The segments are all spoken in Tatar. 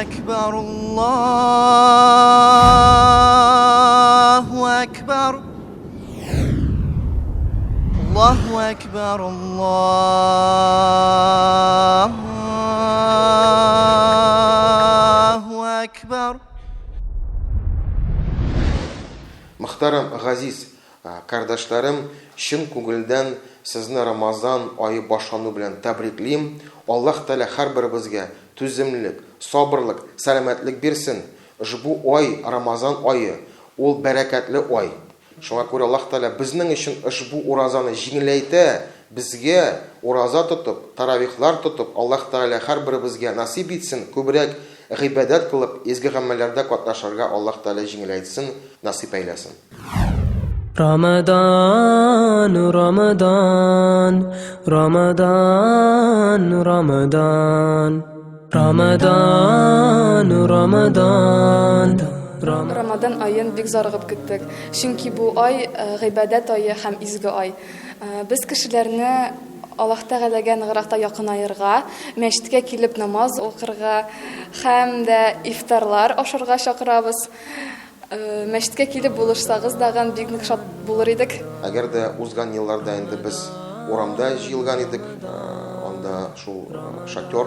أكبر الله أكبر الله أكبر الله أكبر. Muhtaram Газиз kardeşlerim, şın көңілдән сезне Рамазан айы башлану белән тәбриклим. Аллаһ Тәала һәрберебезгә түземлек, сабырлык, сәламәтлек бирсен. Бу ай, Рамазан айы, ул бәрәкәтле ай. Шуңа күрә Аллаһ Тәала безнең өчен бу уразаны җиңеләйтә. Безгә ураза тотып, таравихлар тотып, Аллаһ Тәала һәрберебезгә насип итсен. Күбрәк гыйбадат кылып, изге гамәлләрдә катнашырга Аллаһ Тәала җиңеләйтсен, насип әйләсен. Ramadan, Ramadan, Ramadan, Ramadan, Ramadan, Ramadan. Рамадан айын бик зарыгып көттек. Чөнки бу ай гыйбадат айы һәм изге ай. Без кешеләрне Аллаһ Тәгаләгә ныгракта якынайырга, мәчеткә килеп намаз укырга һәм дә ифтарлар ашарга чакырабыз. Мәчеткә килеп булышсагыз даган бик нык шат булыр идек. Әгәр дә узган елларда инде без урамда җыелган идек, анда шул шатер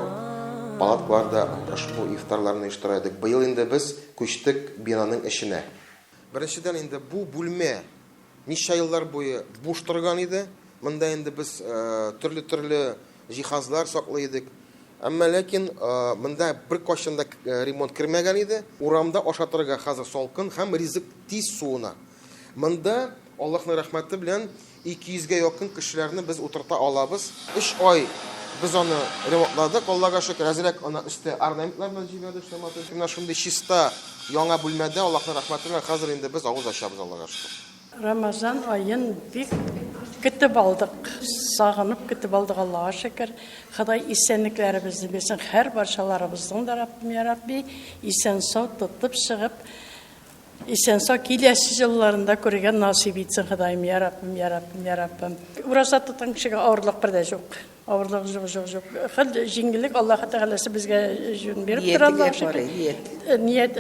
палаткаларда ошбу ифтарларны оештыра идек. Быел инде без күчтек бинаның эченә. Беренчедән инде бу бүлмә ничә еллар буе буш торган иде. Монда инде без төрле җиһазлар саклый идек. Әмма ләкин монда бер кашын да ремонт кирмәгән иде. Урамда ашатырга хәзер салкын һәм ризык тиз суына. Монда Аллаһның рәхмәте белән 200-гә якын кешеләрне без утырта алабыз. 3 ай biz аны ремонтладык. Аллаһка шөкер, әзрәк аны өсте орнаментлар белән җибәрдек. Менә шундый чиста яңа бүлмәдә Аллаһның рәхмәте белән хәзер инде без авыз ачабыз, Аллаһка шөкер. Рамазан айын бик көтеп алдык, сагынып көтеп алдык, Аллаһка шөкер. Ходай исәнлекләребезне бирсен, һәр баршаларыбызның да Раббим я Рабби исән-сау тотып чыгып, исән-сау киләсе елларында күргән насип итсен, Ходаем я Раббим, я Раббим, я Раббим. Ураза тотан кешегә авырлык бер дә юк. Авырлык юк. Хәл җиңгеллек Аллаһ Тәгаләсе безгә җүн биреп тора, Аллаһ шөкер. Ният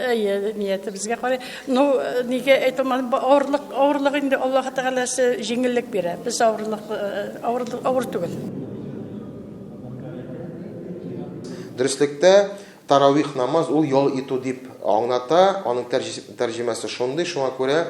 безгә карый. Ну, нигә әйтәм, авырлык инде Аллаһ Тәгаләсе җиңгеллек бирә. Без авыр түгел. Дөрестлектә таравих намаз ул ял итү дип аңлата. Аның тәрҗемәсе шундый. Шуңа күрә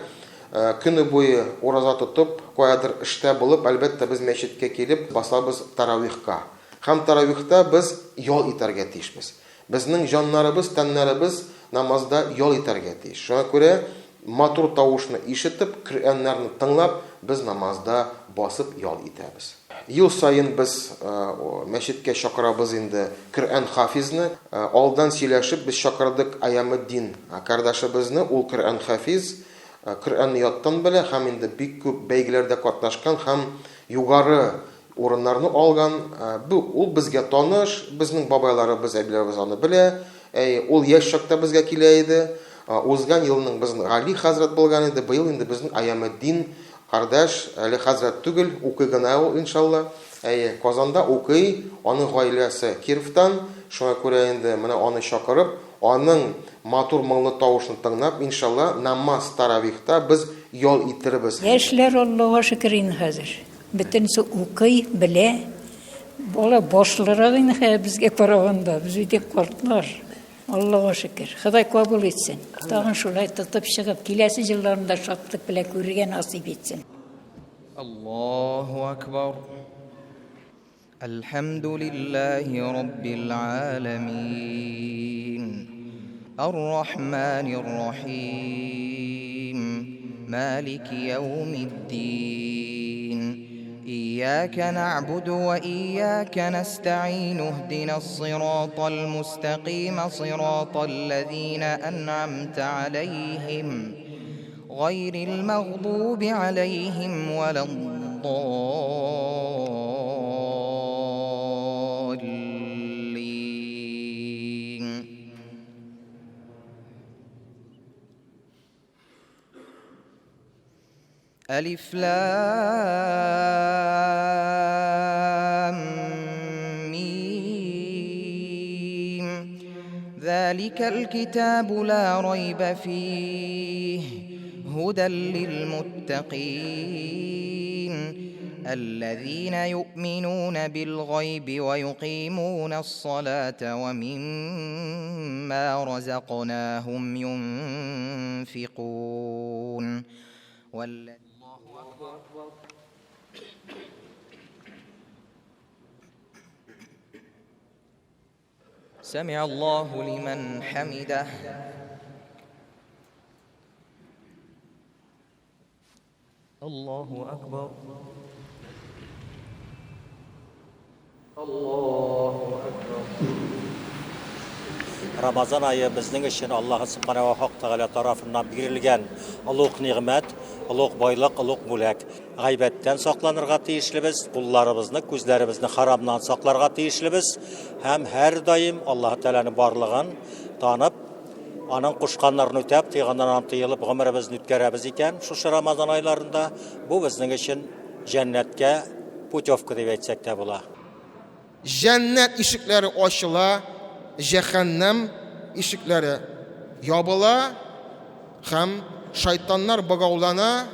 көне буе ураза тотып, каядыр эштә булып, әлбәттә без мәчеткә килеп басабыз таравихка. Һәм таравихта без ял итәргә тиешбез. Безнең җаннарыбыз, тәннәребез намазда ял итәргә тиеш. Шуңа күрә матур тавышны ишетеп, Коръәннәрне тыңлап, без намазда басып ял итәбез. Ел сайын без мәчеткә чакырабыз инде Коръән хафизны. Алдан сөйләшеп без чакырдык Аямеддин кардәшебезне, ул Коръән хафиз. Коръәнне яттан белә һәм инде бик күп бәйгеләрдә катнашкан һәм югары урыннарны алган. Ул безгә таныш, безнең бабайларыбыз, әбиләребез аны белә. Ул яшь чакта безгә килә иде. Узган елның безнең Али хәзрәт булган иде. Быел инде безнең Аямеддин кардәш, әле хәзрәт түгел, укый гына ул иншалла. Казанда укый, аның гаиләсе Кировтан. Шуңа күрә инде менә аны чакырып, аның матур моңлы тавышын тыңлап, иншалла намаз таравихта без ял иттербез. Яшьләр Аллаһка шөкер инде хәзер. Бөтенсе укый, белә. Бала башлары инде безгә караганда, без үтеп картлар. Аллаһка шөкер. Ходай кабул итсен. Тагын шулай тотып чыгып, киләсе елларында шатлык белән күрергә насип итсен. Аллаһу акбар. Элхамдүлиллаһи раббил аламин. Ар-Рахманир Рахим. Малики яумиддин. إياك نعبد وإياك نستعين اهدنا الصراط المستقيم صراط الذين أنعمت عليهم غير المغضوب عليهم ولا الضالين. ألف لام ميم ذلك الكتاب لا ريب فيه هدى للمتقين الذين يؤمنون بالغيب ويقيمون الصلاة ومما رزقناهم ينفقون سمع الله لمن حمده الله أكبر Ramazan ayı bizning için Allah subhanahu ve Teala tarafından berilgan ulug' ne'mat, ulug' boylik, ulug' mulk. G'aybatdan saqlanırga tiyishlimiz, qullarimizni, ko'zlarimizni haromdan saqlarga tiyishlimiz, ham har doim Alloh taolaning borlig'ini tanib, onun qo'shqanlarini o'tab, tiygandan tiyilib umrimizni o'tkazamiz ekan, shu Ramazan oylarında bu bizning için jannatga putyovka deb aytsak da bo'lar. Cennet ışıkları açıla, cehennem ışıkları yabıla, hem şeytanlar bağavlana,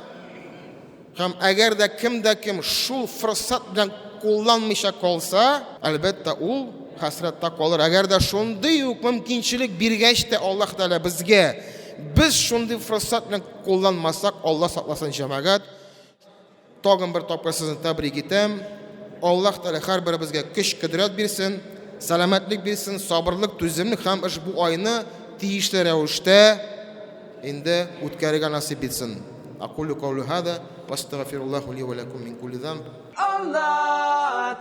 hem eğer de kim şu fırsatla kullanmışa kalsa, elbette o hasrette kalır. Eğer de şunday yok mümkünçilik bir geçti Allah Teala bizge, biz şunday fırsatla kullanmasak Allah saklasın cemaat. Tağın bir tapka sizin tebrik etem. Allah Teala her birimizge güç kudret versin, selametlik versin, sabırlık, tüzümlük hem bu ayını tiyişli revişte indi o'tkazishga nasip etsin. Aqulu qawli hada va astaghfirullahu li va lakum min kulli dhanb. Allah